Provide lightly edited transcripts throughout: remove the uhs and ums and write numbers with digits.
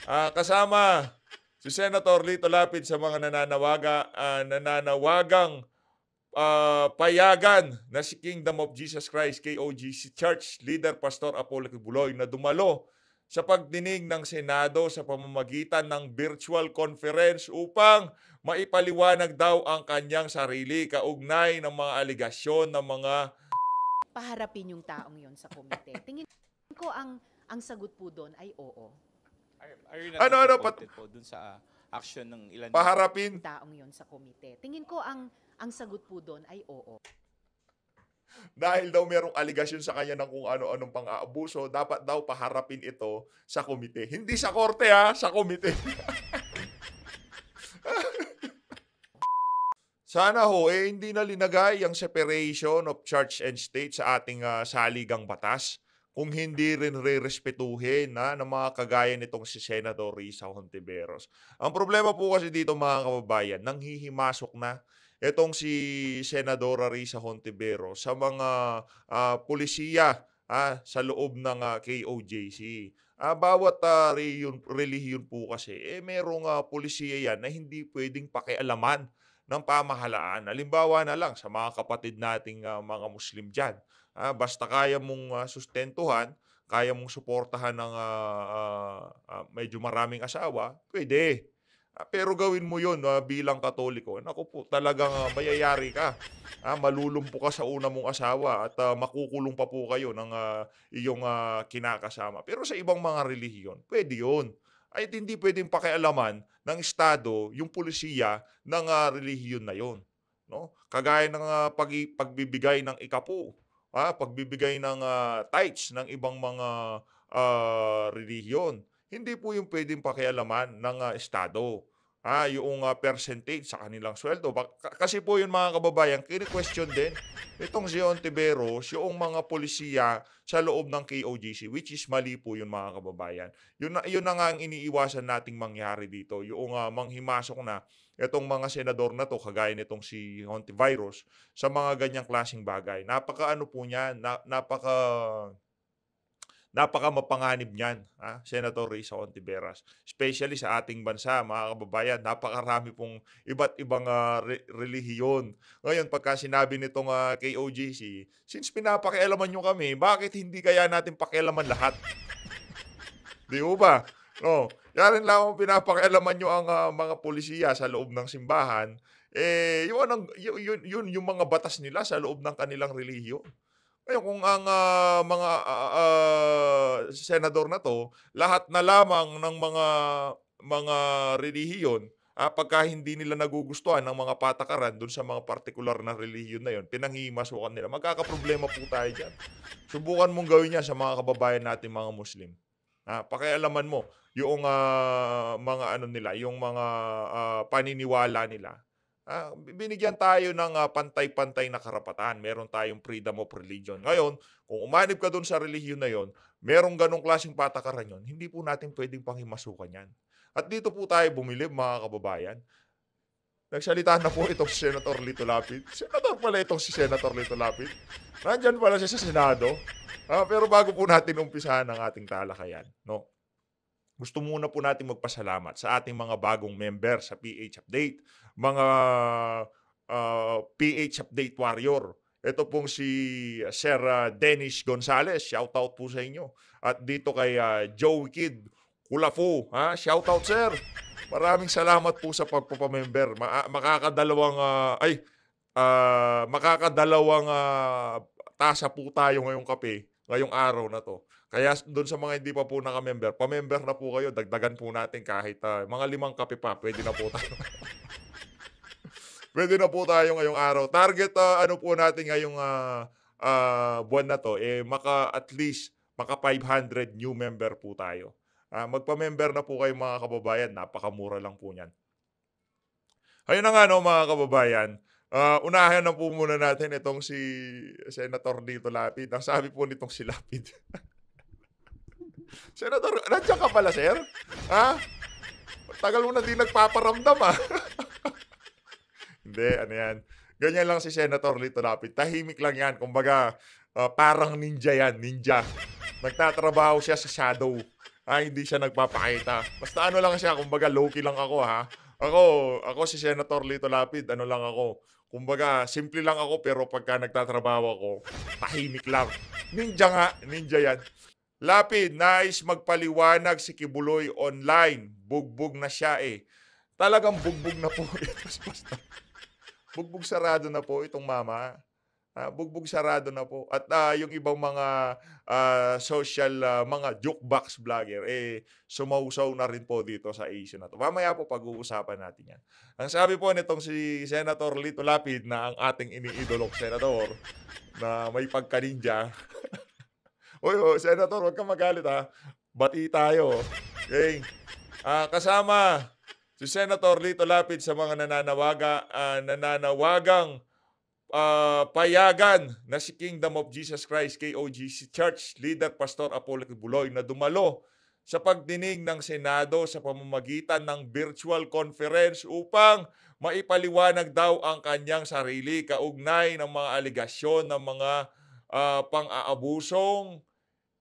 Kasama si Senator Lito Lapid sa mga nananawagang payagan na si Kingdom of Jesus Christ, KOGC Church Leader Pastor Apollo Kibuloy na dumalo sa pagdinig ng Senado sa pamamagitan ng virtual conference upang maipaliwanag daw ang kanyang sarili kaugnay ng mga aligasyon ng mga Paharapin yung taong yon sa komite. Tingin ko ang sagot po doon ay oo. Are you not ano-ano disappointed po dun sa action ng ilan dito? paharapin. Yung taong yon sa komite. Tingin ko ang sagot po doon ay oo. Dahil daw merong aligasyon sa kanya ng kung ano-anong pang-aabuso, dapat daw paharapin ito sa komite. Hindi sa korte sa komite. Sana hindi na linagay ang separation of church and state sa ating saligang batas kung hindi rin re-respetuhin ng mga kagaya nitong si Senator Risa Hontiveros. Ang problema po kasi dito mga kababayan, nanghihimasok na itong si Senadora Risa Hontiveros sa mga pulisiya sa loob ng KOJC. Bawat relihiyon po kasi, merong pulisiya yan na hindi pwedeng pakialaman ng pamahalaan. Halimbawa na lang sa mga kapatid nating mga Muslim dyan. Basta kaya mong sustentuhan, kaya mong suportahan ng medyo maraming asawa, pwede. Pero gawin mo yun bilang Katoliko, naku po, talagang mayayari ka. Malulumpo ka sa una mong asawa at makukulong pa po kayo ng iyong kinakasama. Pero sa ibang mga relihiyon, pwede yun. Ay hindi pwedeng pakialaman ng Estado yung pulisiya ng relihiyon na yon. No? Kagaya ng pagbibigay ng ikapo, pagbibigay ng tithes ng ibang mga relihiyon. Hindi po yung pwedeng pakialaman ng Estado. Yung percentage sa kanilang sweldo. Kasi po yun mga kababayan, kini-question din itong si Ontiveros, yung mga polisiya sa loob ng KOGC, which is mali po yun mga kababayan. Yun na nga ang iniiwasan nating mangyari dito. Yung manghimasok na itong mga senador na to, kagaya nitong si Hontiveros, sa mga ganyang klaseng bagay. Napaka po niyan, napaka mapanganib niyan, Senator Risa Hontiveros. Especially sa ating bansa, mga kababayan, napakarami pong iba't ibang relihiyon. Ngayon, pagka sinabi nitong KOGC, since pinapakialaman nyo kami, bakit hindi kaya natin pakialaman lahat? Di ho ba? No, yan lang pinapakialaman nyo ang mga polisiya sa loob ng simbahan, yun yung mga batas nila sa loob ng kanilang relihiyon. Ngayon kung ang mga senador na 'to, lahat na lamang ng mga relihiyon, pagka hindi nila nagugustuhan ng mga patakaran dun sa mga partikular na relihiyon na yun, pinanghihimasukan nila, magkakaproblema po tayo diyan. Subukan mong gawin 'yan sa mga kababayan nating mga Muslim. Pakialaman mo yung mga ano nila, yung mga paniniwala nila. Binigyan tayo ng pantay-pantay na karapatan. Meron tayong freedom of religion. Ngayon, kung umanib ka dun sa relihiyon na yon, merong ganong klaseng patakaran yon, hindi po natin pwedeng panghimasukan yan. At dito po tayo bumilib, mga kababayan. Nagsalita na po itong si Senator Lito Lapid. Senator pala itong si Senator Lito Lapid. Nandyan pala siya sa Senado. Pero bago po natin umpisahan ang ating talakayan, no? Gusto muna po natin magpasalamat sa ating mga bagong member sa PH Update, mga PH Update Warrior. Ito pong si Sir Dennis Gonzales, shoutout po sa inyo. At dito kay Joey Kid Kulafu, shoutout sir. Maraming salamat po sa pagpapamember. Makakadalawang tasa po tayo ngayong kape, ngayong araw na to. Kaya doon sa mga hindi pa po naka-member, pa-member na po kayo, dagdagan po natin kahit mga 5 kape pa, pwede na po tayo. Pwede na po tayo ngayong araw. Target ano po natin ngayong buwan na to, at least maka 500 new member po tayo. Magpa-member na po kayo mga kababayan, napakamura lang po niyan. Ayun na nga no mga kababayan, unahin na po muna natin itong si Senator Lito Lapid. Ang sabi po nitong si Lapid. Senator, nandiyan ka pala, sir? Tagal mo na di nagpaparamdam, Hindi, ano yan. Ganyan lang si Senator Lito Lapid. Tahimik lang yan. Kumbaga, parang ninja yan, ninja. Nagtatrabaho siya sa shadow. Hindi siya nagpapakita. Basta ano lang siya, kumbaga low-key lang ako, ha. Ako si Senator Lito Lapid, ano lang ako, kumbaga simple lang ako pero pagka nagtatrabaho ako, tahimik lang. Ninja nga, ninja 'yan. Lapid, nais magpaliwanag si Kibuloy online. Bugbog na siya, eh. Talagang bugbog na po ito si Pastor. Bugbog sarado na po itong mama. Bugbog sarado na po at, yung ibang mga, social, mga jukebox vlogger, sumausaw na rin po dito sa issue na 'to. Mamaya po pag-uusapan natin 'yan. Ang sabi po nitong si Senator Lito Lapid na ang ating iniidolong senador na may pagka-ninja. Uy, Senator, huwag kang magalit, bati tayo, okey. Kasama si Senator Lito Lapid sa mga nananawagang payagan na si Kingdom of Jesus Christ KOGC Church Leader Pastor Apollo Kibuloy na dumalo sa pagdinig ng Senado sa pamamagitan ng virtual conference upang maipaliwanag daw ang kanyang sarili kaugnay ng mga aligasyon ng mga pang-aabusong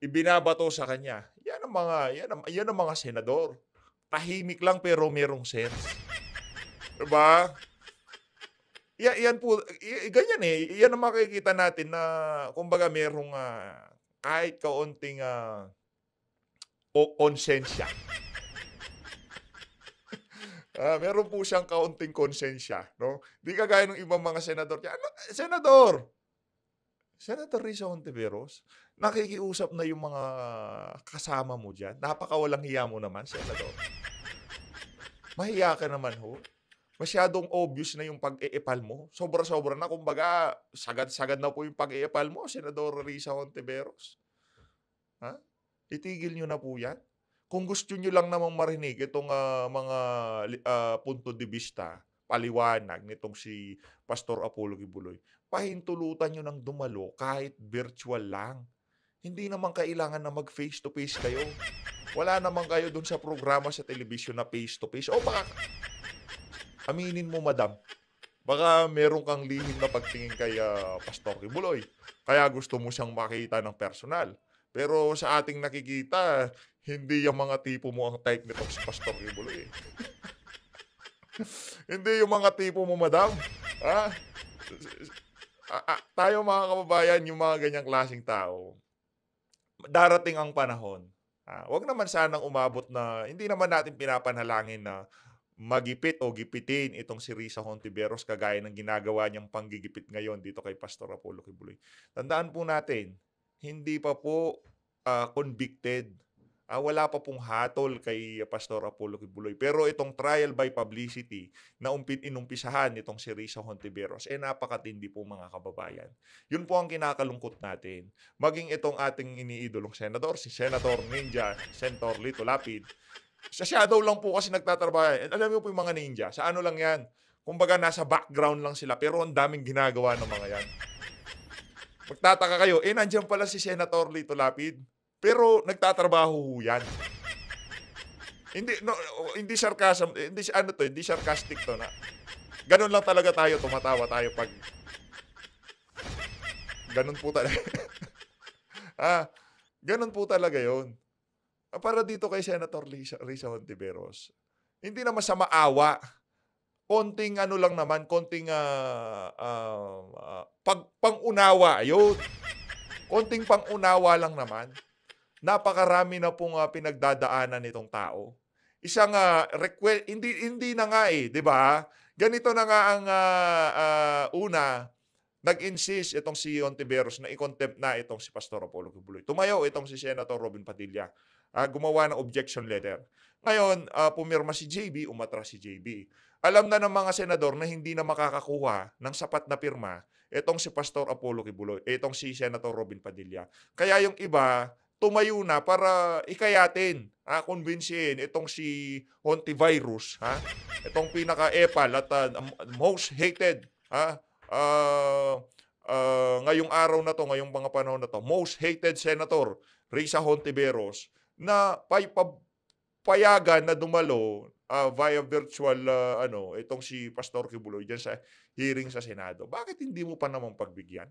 ibinabato sa kanya. Yan ang mga senador. Tahimik lang pero merong sense. 'Di ba? Yan po, ganyan, yan ang makikita natin na kumbaga merong, kahit kaunting, konsensya. Meron po siyang kaunting konsensya, 'no? 'Di kagaya ng ibang mga senador diyan, ano, Senator Risa Hontiveros, nakikiusap na yung mga kasama mo diyan, napakawalang hiya mo naman, senador. Mahiya ka naman ho. Masyadong obvious na yung pag-eepal mo. Sobra-sobra na. Kumbaga, sagad-sagad na po yung pag-eepal mo, Senador Risa Hontiveros. Itigil nyo na po yan. Kung gusto nyo lang namang marinig itong mga punto de vista, paliwanag nitong si Pastor Apollo Kibuloy, pahintulutan nyo ng dumalo kahit virtual lang. Hindi naman kailangan na mag-face-to-face kayo. Wala naman kayo dun sa programa sa telebisyon na face-to-face. O baka aminin mo, madam, baka meron kang lihim na pagtingin kay Pastor Kibuloy. Kaya gusto mo siyang makita ng personal. Pero sa ating nakikita, hindi yung mga tipo mo ang type nito si Pastor Kibuloy. Hindi yung mga tipo mo, madam. Tayo mga kababayan, yung mga ganyang klaseng tao, darating ang panahon. Wag naman sanang umabot na, hindi naman natin pinapanalangin na magipit o gipitin itong si Risa Hontiveros kagaya ng ginagawa niyang panggigipit ngayon dito kay Pastor Apollo Kibuloy. Tandaan po natin, hindi pa po convicted. Wala pa pong hatol kay Pastor Apollo Kibuloy. Pero itong trial by publicity na inumpisahan itong si Risa Hontiveros, napakatindi po mga kababayan. Yun po ang kinakalungkot natin. Maging itong ating iniidolong senador, si Senator Ninja, Senator Lito Lapid, sa shadow lang po kasi nagtatrabaho. Alam mo po yung mga ninja, sa ano lang yan. Kumbaga nasa background lang sila pero ang daming ginagawa ng mga yan. Magtataka kayo, nandiyan pala si Senator Lito Lapid. Pero nagtatrabaho ho yan. Hindi sarcasm, hindi sarcastic to na. Ganun lang talaga tayo, tumatawa tayo pag ganun po talaga. Ganun po talaga 'yon. Para dito kay Senator Risa Hontiveros, hindi naman sa maawa. Konting ano lang naman, konting pang-unawa, yun. Konting pang-unawa lang naman. Napakarami na pong pinagdadaanan nitong tao. Isang hindi na nga 'di ba? Ganito na nga ang una, nag-insist itong si Hontiveros na i-contempt na itong si Pastor Apollo Kibuloy. Tumayo itong si Senator Robin Padilla. Gumawa ng objection letter. Ngayon, pumirma si JB, umatras si JB. Alam na ng mga senador na hindi na makakakuha ng sapat na pirma itong si Pastor Apollo Kibuloy, itong si Senator Robin Padilla. Kaya yung iba, tumayo na para ikayatin, convincein itong si Hontivirus, itong pinaka-epal at most hated, ngayong araw na to, ngayong mga panahon na to, most hated Senator Risa Hontiveros na payagan na dumalo via virtual itong si Pastor Kibuloy diyan sa hearing sa Senado. Bakit hindi mo pa naman pagbigyan?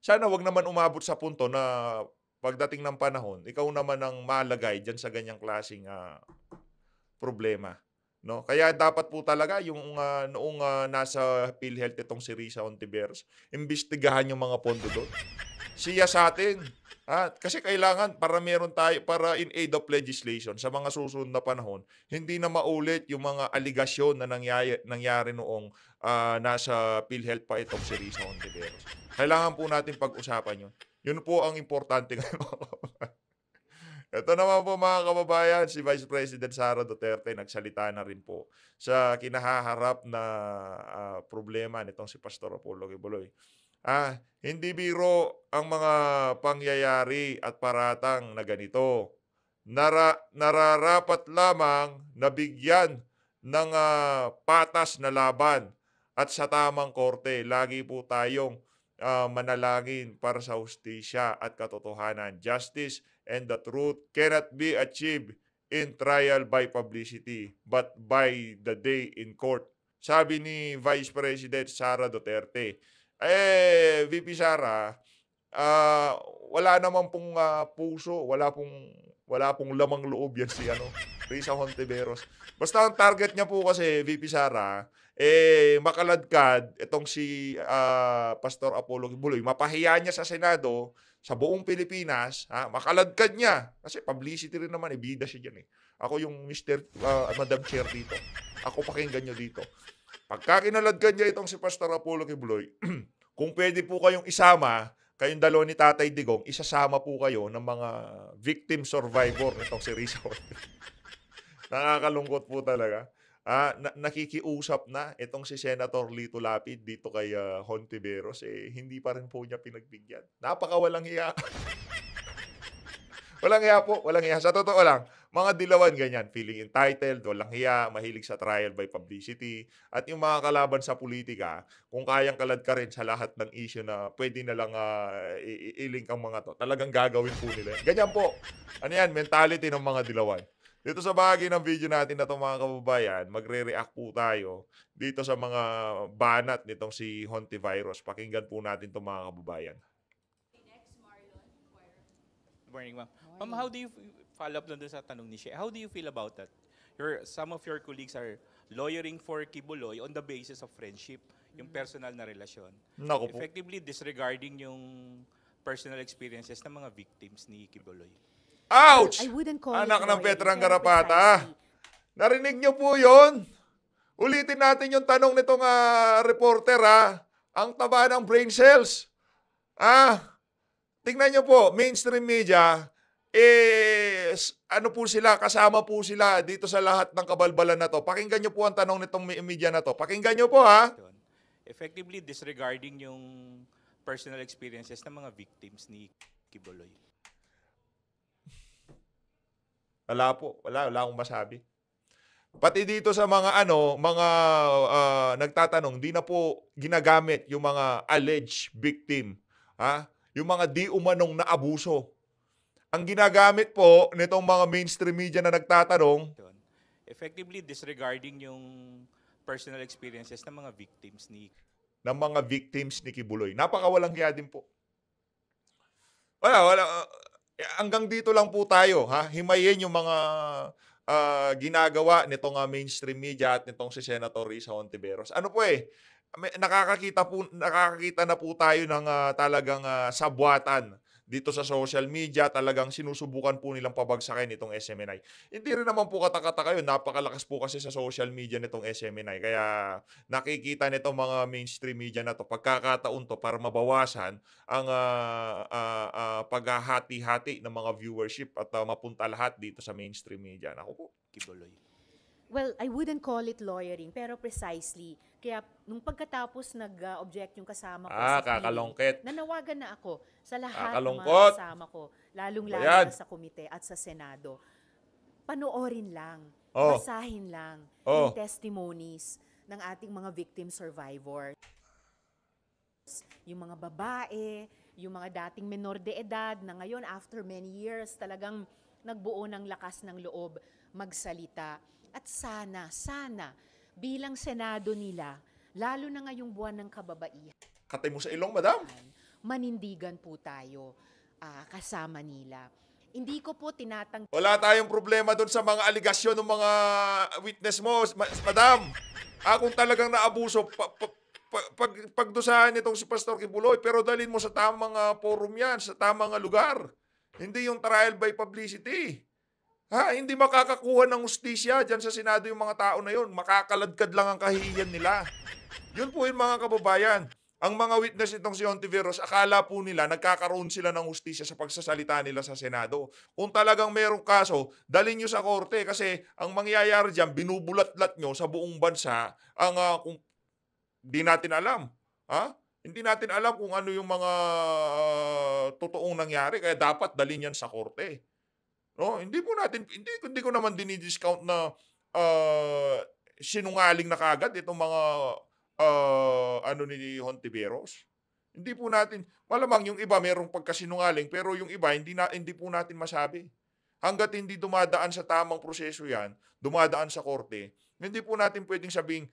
Sana wag naman umabot sa punto na pagdating ng panahon, ikaw naman ang malagay diyan sa ganyang klaseng problema, no? Kaya dapat po talaga yung noong nasa PhilHealth itong si Risa Hontiveros, imbestigahan yung mga pondo doon. Siya sa atin. Kasi kailangan para meron tayo para in aid of legislation sa mga susunod na panahon, hindi na maulit yung mga aligasyon na nangyari noong nasa PhilHealth pa itong si Risa Hontiveros. Kailangan po natin pag-usapan yun. Yun po ang importante ngayon. Ito naman po mga kababayan, si Vice President Sara Duterte nagsalita na rin po sa kinahaharap na problema nitong si Pastor Apollo Kibuloy. Hindi biro ang mga pangyayari at paratang na ganito. Nararapat lamang na bigyan ng patas na laban at sa tamang korte. Lagi po tayong manalangin para sa hustisya at katotohanan. Justice and the truth cannot be achieved in trial by publicity, but by the day in court. Sabi ni Vice President Sara Duterte. VP Sara, wala naman pong puso, wala pong lamang loob yan si Risa Hontiveros. Basta ang target niya po kasi, VP Sara, makaladkad itong si Pastor Apollo Kibuloy. Mapahiya niya sa Senado, sa buong Pilipinas, makaladkad niya. Kasi publicity rin naman, bida siya dyan. Ako yung Madam Chair dito. Ako pakinggan nyo dito. Pagka kinaladkad niya itong si Pastor Apollo Kibuloy, kung pwede po kayong isama, kayong dalawa ni Tatay Digong, isasama po kayo ng mga victim survivor nitong si Risa Hontiveros. Nakakalungkot po talaga. Nakikiusap na itong si Senator Lito Lapid dito kay Hontiveros, hindi pa rin po niya pinagbigyan. Napakawalang hiya. Walang hiya po, walang hiya. Sa totoo lang, mga dilawan ganyan, feeling entitled, walang hiya, mahilig sa trial by publicity, at yung mga kalaban sa politika, kung kayang kalad ka rin sa lahat ng issue na pwede na lang i-link ang mga to, talagang gagawin po nila. Ganyan po. Ano yan, mentality ng mga dilawan. Dito sa bahagi ng video natin na itong mga kababayan, magre-react po tayo dito sa mga banat nitong si Hontiveros. Pakinggan po natin itong mga kababayan. Good morning, ma'am. Ma'am, how do you follow up doon sa tanong ni Shea? How do you feel about that? Some of your colleagues are lawyering for Kibuloy on the basis of friendship, yung personal na relasyon. Naku po. Effectively disregarding yung personal experiences ng mga victims ni Kibuloy. Ouch! I wouldn't call Anak it ng lawyering, Veterang pero Garapata. precisely. Narinig niyo po yun? Ulitin natin yung tanong nitong reporter Ang taba ng brain cells. Tingnan niyo po, mainstream media, ano po sila, kasama po sila dito sa lahat ng kabalbalan na to. Pakinggan niyo po ang tanong nitong media na to. Pakinggan niyo po Effectively disregarding yung personal experiences ng mga victims ni Kibuloy. Wala po, wala akong masabi. Pati dito sa mga nagtatanong, di na po ginagamit yung mga alleged victim, yung mga di umanong na abuso. Ang ginagamit po nitong mga mainstream media na nagtatanong, Effectively disregarding yung personal experiences ng mga victims ni Kibuloy. Napakawalang hiya din po. Wala. Hanggang dito lang po tayo, himayin yung mga ginagawa nitong mainstream media at nitong si Senator Risa Hontiveros. Nakakakita na po tayo ng talagang sabwatan dito sa social media. Talagang sinusubukan po nilang pabagsakin itong SMNI. Hindi rin naman po katakataka yun. Napakalakas po kasi sa social media nitong SMNI. Kaya nakikita nitong mga mainstream media na to, pagkakataon to para mabawasan ang paghahati-hati ng mga viewership at mapunta lahat dito sa mainstream media. Naku po. Kibuloy. Well, I wouldn't call it lawyering, pero precisely. Kaya nung pagkatapos nag-object yung kasama ko sa kakalungkit. nanawagan na ako sa lahat ng Kakalungkot. mga kasama ko, lalong-lalo Ayan. na sa komite at sa Senado. Panoorin lang, Oh. basahin lang Oh. yung testimonies ng ating mga victim survivors. Yung mga babae, yung mga dating menor de edad na ngayon after many years talagang nagbuo ng lakas ng loob magsalita. At sana bilang Senado nila, lalo na ngayong buwan ng kababaihan, Katay mo sa ilong, madam. manindigan po tayo. kasama nila. Hindi ko po tinatang Wala tayong problema doon sa mga aligasyon ng mga witness mo, madam. Kung talagang naabuso, pagdusahan itong si Pastor Kibuloy, pero dalhin mo sa tamang forum yan, sa tamang lugar. Hindi yung trial by publicity. Hindi makakakuha ng hustisya dyan sa Senado yung mga tao na yun. Makakaladkad lang ang kahihiyan nila. Yun po yung mga kababayan. Ang mga witness nitong si Hontiveros, akala po nila nagkakaroon sila ng hustisya sa pagsasalita nila sa Senado. Kung talagang merong kaso, dalhin nyo sa korte kasi ang mangyayari dyan, binubulat-lat nyo sa buong bansa ang kung di natin alam. Hindi natin alam kung ano yung mga totoong nangyari kaya dapat dalhin yan sa korte. No, hindi ko naman dinidiscount na sinungaling na kagad itong mga ni Hontiveros. Hindi po natin malamang yung iba merong pagkasinungaling pero yung iba hindi po natin masabi. Hangga't hindi dumadaan sa tamang proseso yan, dumadaan sa korte, hindi po natin pwedeng sabing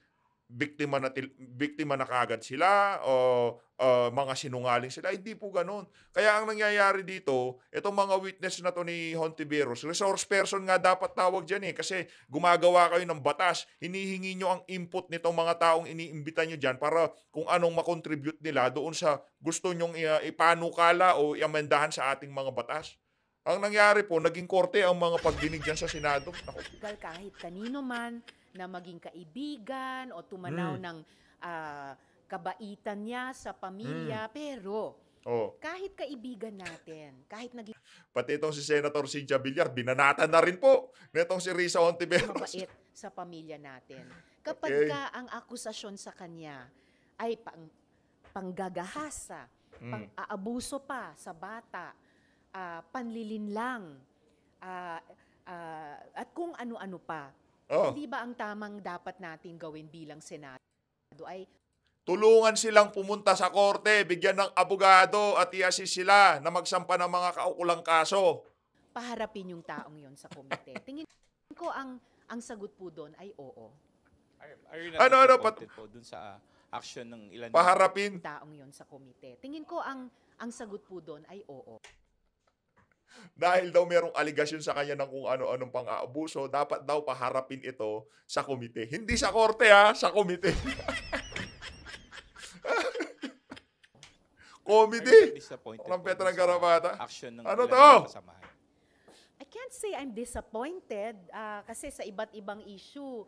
biktima na kaagad sila o mga sinungaling sila. Hindi po ganoon. Kaya ang nangyayari dito, itong mga witness na to ni Hontiveros, resource person nga dapat tawag dyan kasi gumagawa kayo ng batas. Hinihingi nyo ang input nitong mga taong iniimbita nyo dyan para kung anong makontribute nila doon sa gusto nyong ipanukala o iamendahan sa ating mga batas. Ang nangyari po, naging korte ang mga pagdinig dyan sa Senado. kahit kanino man na maging kaibigan o tumanaw ng kabaitan niya sa pamilya. Pero kahit kaibigan natin, kahit naging Pati itong si Senator Cynthia Villar, binanatan na rin po nitong si Risa Hontiveros. mabait sa pamilya natin. Kapag Okay. ka ang akusasyon sa kanya ay panggagahasa, pang-aabuso pa sa bata, panlilinlang, at kung ano-ano pa, hindi ba ang tamang dapat natin gawin bilang Senado ay Tulungan silang pumunta sa korte, bigyan ng abogado at i-assist sila na magsampa ng mga kaukulang kaso. paharapin yung taong yon sa komite? Tingin ko ang sagot po doon ay oo. Are you not disappointed po dun sa action ng ilan? Paharapin. Taong yon sa komite. Tingin ko ang sagot po doon ay oo. Dahil daw merong aligasyon sa kanya ng kung ano-anong pang-aabuso, dapat daw paharapin ito sa komite. Hindi sa korte sa komite. Are Komite. you not disappointed Ang po Petra dun sa Garapata. action ng Ano ilan to? ng kasamahan? I can't say I'm disappointed kasi sa iba't ibang issue,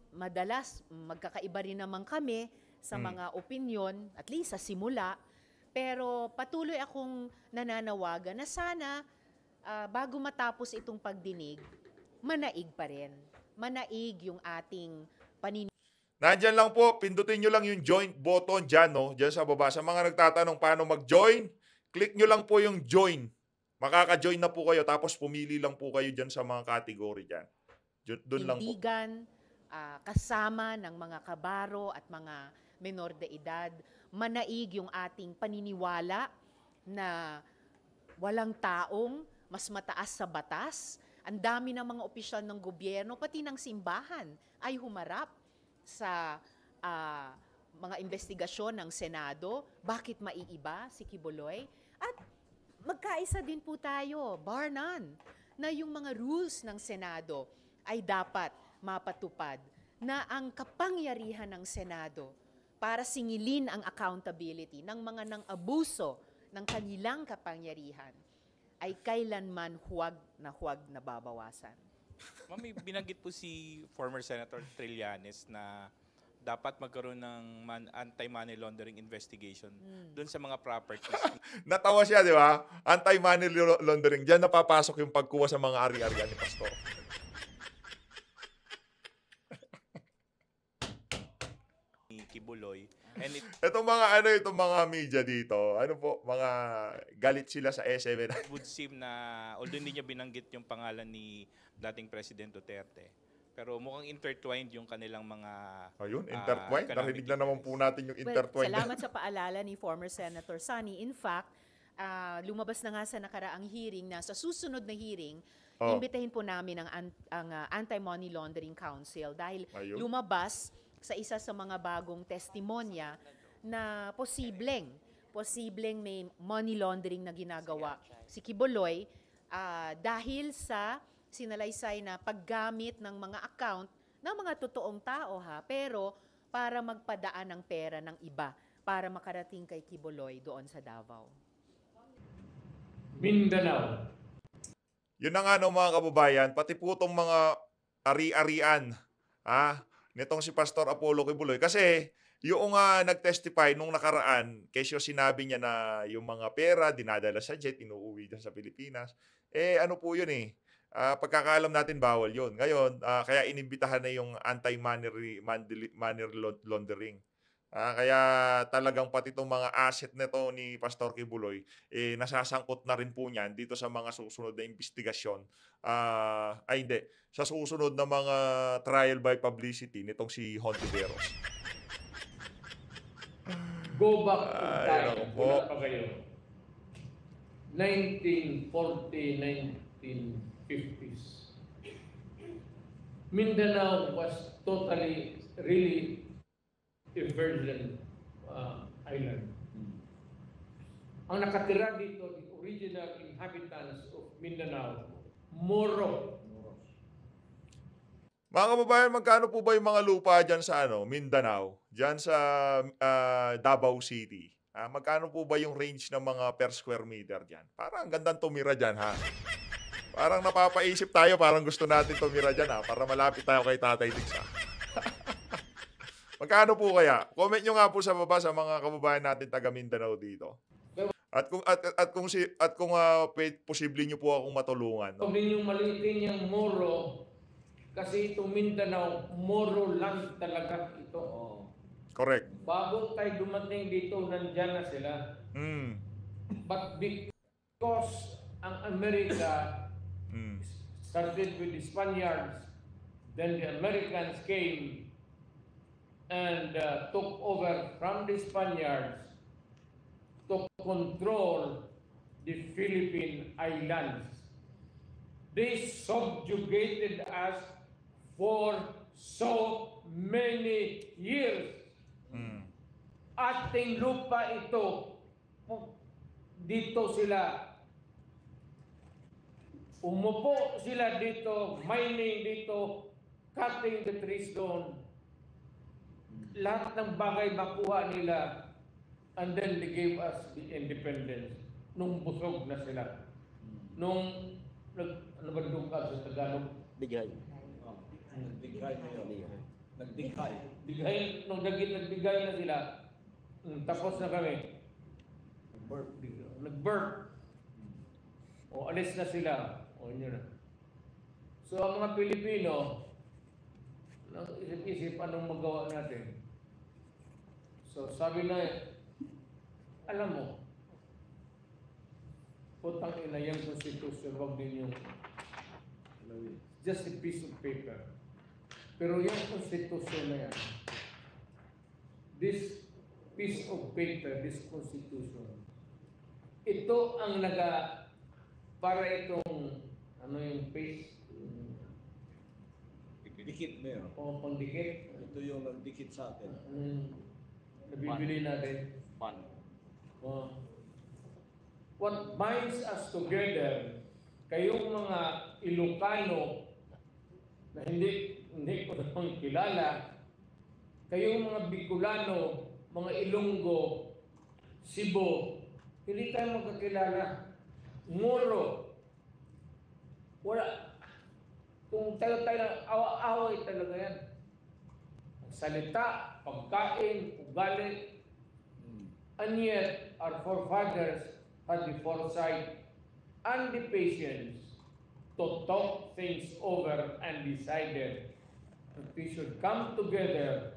madalas magkakaiba rin naman kami sa mga opinyon, at least sa simula. Pero patuloy akong nananawagan na sana bago matapos itong pagdinig, manaig pa rin. Manaig yung ating Nandyan lang po, pindutin nyo lang yung join button dyan, dyan sa baba. Sa mga nagtatanong paano mag-join, click nyo lang po yung join. Makaka-join na po kayo, tapos pumili lang po kayo dyan sa mga category dyan. Doon lang po. panindigan, kasama ng mga kabaro at mga menor de edad. Manaig yung ating paniniwala na walang taong mas mataas sa batas. Ang dami ng mga opisyal ng gobyerno, pati ng simbahan, ay humarap sa mga investigasyon ng Senado. Bakit maiiba si Kibuloy? At magkaisa din po tayo, bar none, na yung mga rules ng Senado ay dapat mapatupad, na ang kapangyarihan ng Senado para singilin ang accountability ng mga nang-abuso ng kanilang kapangyarihan ay kailanman huwag na babawasan. Ma'am, may binanggit po si former Senator Trillanes na dapat magkaroon ng anti-money laundering investigation doon sa mga properties. Natawa siya, di ba? Anti-money laundering. Diyan napapasok yung pagkuha sa mga ari-arian ni Pastor. Ni Kibuloy. And Itong mga media dito, mga galit sila sa S7. it would seem na, although hindi niya binanggit yung pangalan ni dating President Duterte, pero mukhang intertwined yung kanilang mga Ayun, intertwined. economic Narinig na naman po natin yung intertwined. Salamat sa paalala ni former Senator Sonny. In fact, lumabas na nga sa nakaraang hearing na sa susunod na hearing, imbitahin po namin ang Anti-Money Laundering Council dahil Ayun. lumabas sa isa sa mga bagong testimonya na posibleng may money laundering na ginagawa si Quiboloy dahil sa sinalaysay na paggamit ng mga account ng mga totoong tao pero para magpadaan ng pera ng iba para makarating kay Quiboloy doon sa Davao. Mindanao. Yun na nga no, mga kababayan, pati po itong mga ari-arian nitong si Pastor Apollo Quiboloy. Kasi yung nag-testify nung nakaraan, kesyo sinabi niya na yung mga pera dinadala sa jet, inuuwi dyan sa Pilipinas. Ano po yun pagkakaalam natin bawal yun. Ngayon, kaya inimbitahan na yung anti-money laundering. Kaya talagang pati itong mga asset nito ni Pastor Quiboloy, nasasangkot na rin po niyan dito sa mga susunod na investigasyon. Hindi. Sa susunod na mga trial by publicity nitong si Hontiveros. Go back in Ay, time. naku po. Wala pa kayo. 1940, 1950s. Mindanao was totally, really a virgin island. Ang nakatira dito, the original inhabitants of Mindanao, Moro. Mga kababayan, magkano po ba yung mga lupa dyan sa Mindanao? Dyan sa Davao City. Magkano po ba yung range ng mga per square meter dyan? Parang ang gandang tumira dyan, Parang napapaisip tayo, parang gusto natin tumira dyan, para malapit tayo kay Tatay Diggs, Magkano po kaya? Comment nyo nga po sa baba sa mga kababayan natin taga Mindanao dito. At kung posible nyo po akong matulungan. Huwag ninyong maliitin yung Moro kasi itong Mindanao, Moro land talaga ito. Correct. Bago tayo dumating dito, nandyan na sila. But because ang Amerika started with the Spaniards, then the Americans came and took over from the Spaniards to control the Philippine Islands. They subjugated us for so many years. Ating lupa ito, dito sila, umupo sila dito, mining dito, cutting the trees doon. Lahat ng bagay makuha nila, and then they gave us the independence. Nung busog na sila. Nung, ano ba doon ka sa Tagalog? Bigay. Nagdigay na yun. Nagdigay. Nung nagbigay na sila, tapos na kami. Nag-birth. O alis na sila. O yun na. So ang mga Pilipino, isip-isip anong magawa natin. So sabi na, alam mo, putang ina yung Constitution, wag din yung just a piece of paper. Pero yung Constitution na yan, this piece of paper, this Constitution, ito ang para itong, ano yung page? Dikit mo yun. O pangdikit. Ito yung nagdikit sa atin. Nabibili natin. Pan. What binds us together, kayong mga Ilocano na hindi ko naman kilala, kayong mga Bicolano, mga Ilonggo, Cebu, hindi tayo magkakilala. Moro, wala. Kung tayo away talaga yan. Salita, pagkain, ugali, and yet our forefathers had the foresight and the patience to talk things over and decided that we should come together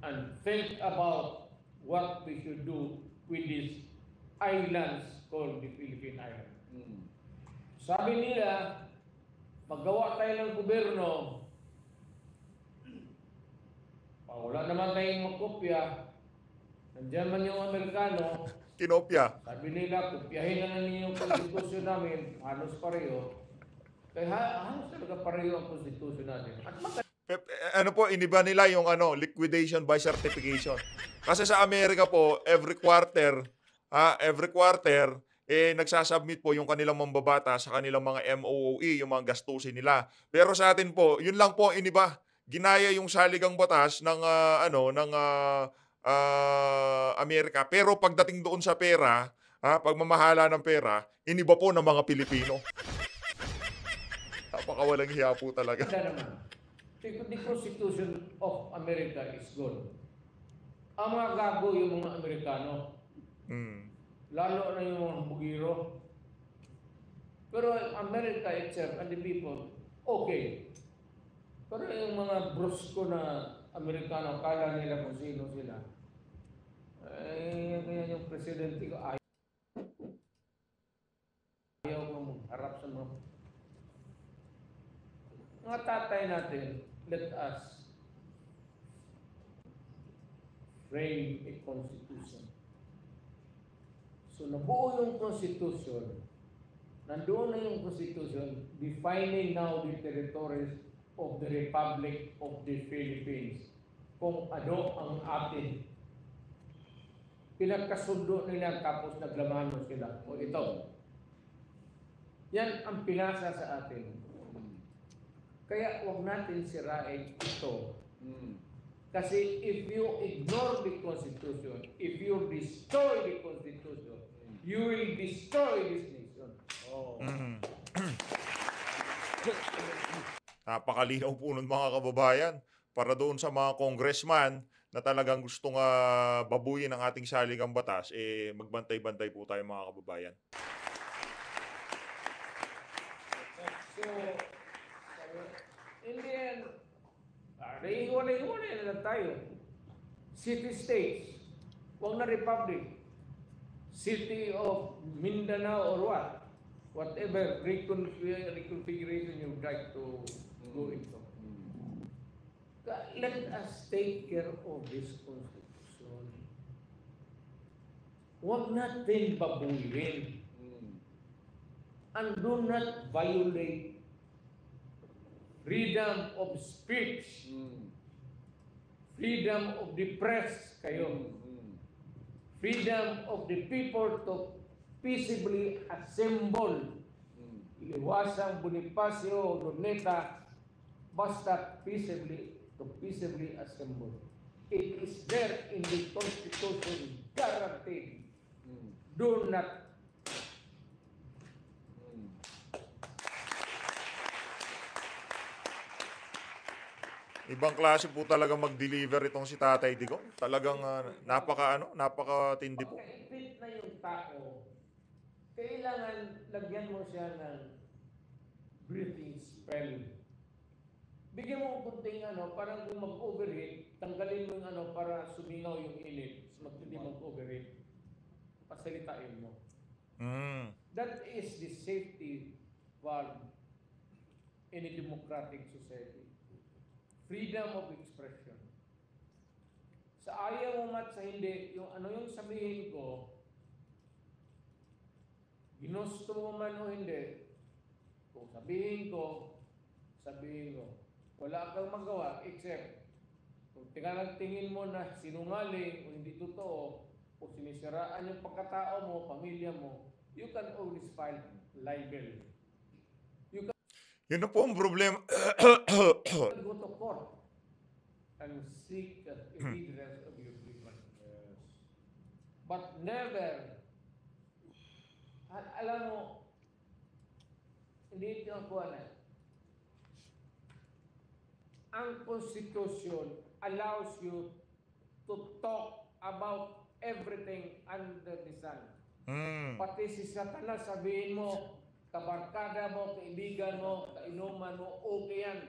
and think about what we should do with these islands called the Philippine Islands. Sabi nila, magawa tayo ng gobyerno, wala naman tayong makopya, nandiyan man yung Amerikano, Kinopya. sabi nila, kopyahin na ninyo yung konstitusyon namin, halos pareho. Kaya halos talaga pareho ang konstitusyon natin. At Ano po, iniba nila yung ano, liquidation by certification. Kasi sa Amerika po, every quarter, nagsasubmit po yung kanilang mambabata sa kanilang mga MOOE, yung mga gastusin nila. Pero sa atin po, yun lang po ang iniba. Ginaya yung saligang batas ng Amerika. Pero pagdating doon sa pera, pagmamahala ng pera, iniba po ng mga Pilipino. Napakawalang hiya po talaga. Ganda naman. The Constitution of America is good. Ang mga gago yung mga Amerikano, Mm. lalo na yung mga bugiro. Pero America itself and the people, okay. Pero yung mga brusko na Amerikano, kala nila kung sino sila. Kaya yung presidente ko, ayaw mo magharap sa mga tatay natin. Let us frame a constitution. So nabuo yung constitution, nandoon na yung constitution, defining now the territories of the Republic of the Philippines. Kung ano ang atin. Pinagkasundo nila tapos naglamano sila. O ito. Yan ang pinasa sa atin. Kaya huwag natin sirain ito. Kasi if you ignore the Constitution, if you destroy the Constitution, you will destroy this nation. Mhm. Napakalinaw po nun mga kababayan. Para doon sa mga congressman na talagang gustong babuyin ang ating saligang batas, magbantay-bantay po tayo mga kababayan. So, in the end, iiwalay na lang tayo. City-states, huwag na republic. City of Mindanao or what? Whatever reconfiguration you would like to go into. Let us take care of this constitution. Huwag natin babuyin. And do not violate freedom of speech, freedom of the press kayo, freedom of the people to peaceably assemble. Iwasan Bonifacio, Luneta, basta peaceably assemble. It is there in the Constitution, guaranteed. Do not Ibang klase po talaga mag-deliver itong si Tatay Digong. Talagang napakatindi po. pagka-ipit na yung tao, kailangan lagyan mo siya ng breathing spell. Bigyan mo kunting parang kung mag-overheat, tanggalin mo yung para sumingaw yung init, hindi mag-overheat. Pasalitain mo. Mm. That is the safety valve in a democratic society. Freedom of expression. Sa ayaw mo mat sa hindi, yung sabihin ko, ginusto mo man o hindi, kung sabihin ko. Wala kang magawa except kung tingin mo na sinungaling o hindi totoo o sinisiraan yung pagkatao mo, pamilya mo, you can always file libel. Yun na po ang problema. Go to court and seek a redress of your grievance. But never, alam mo, hindi ito ang kuwan. Ang Constitution allows you to talk about everything under the sun. Pati si Satanas, sabihin mo, kabarkada mo, kaibigan mo, kainuman mo, okay yan.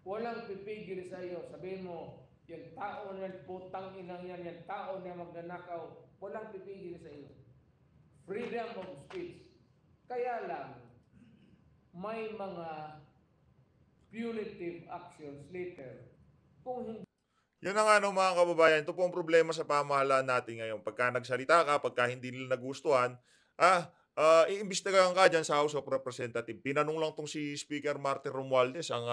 Walang pipigil sa iyo. Sabihin mo, yung tao na putang inang yan, yung tao na magnanakaw, walang pipigil sa iyo. Freedom of speech. Kaya lang, may mga punitive actions later. Kung hindi Yun na nga mga kababayan, ito po ang problema sa pamahalaan natin ngayon. Pagka nagsalita ka, pagka hindi nila nagustuhan, iimbestigahan ka dyan sa House of Representatives. Tinanong lang tong si Speaker Martin Romualdez, ang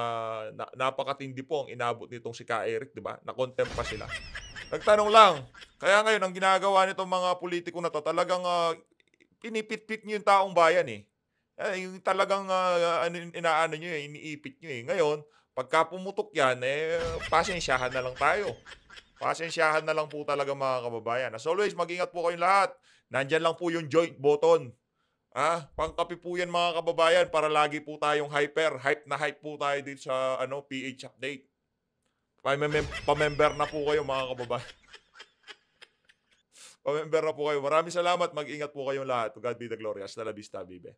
napakatindi po ang inabot nitong si Ka Eric, di ba? Na-contempt pa sila. Nagtanong lang. Kaya ngayon, ang ginagawa nitong mga politiko na to, talagang pinipit-pit nyo yung taong bayan eh. Yung talagang inaano nyo eh, iniipit nyo eh. Ngayon, pagka pumutok yan, pasensyahan na lang tayo. Pasensyahan na lang po talaga mga kababayan. As always, mag-ingat po kayong lahat. Nandyan lang po yung joint button. Pangkapi po yan mga kababayan para lagi po tayong hype na hype po tayo dito sa PH Update. Pamember na po kayo mga kababayan. Pamember na po kayo. Maraming salamat. Mag-ingat po kayong lahat. God be the glory. Hasta la vista, baby.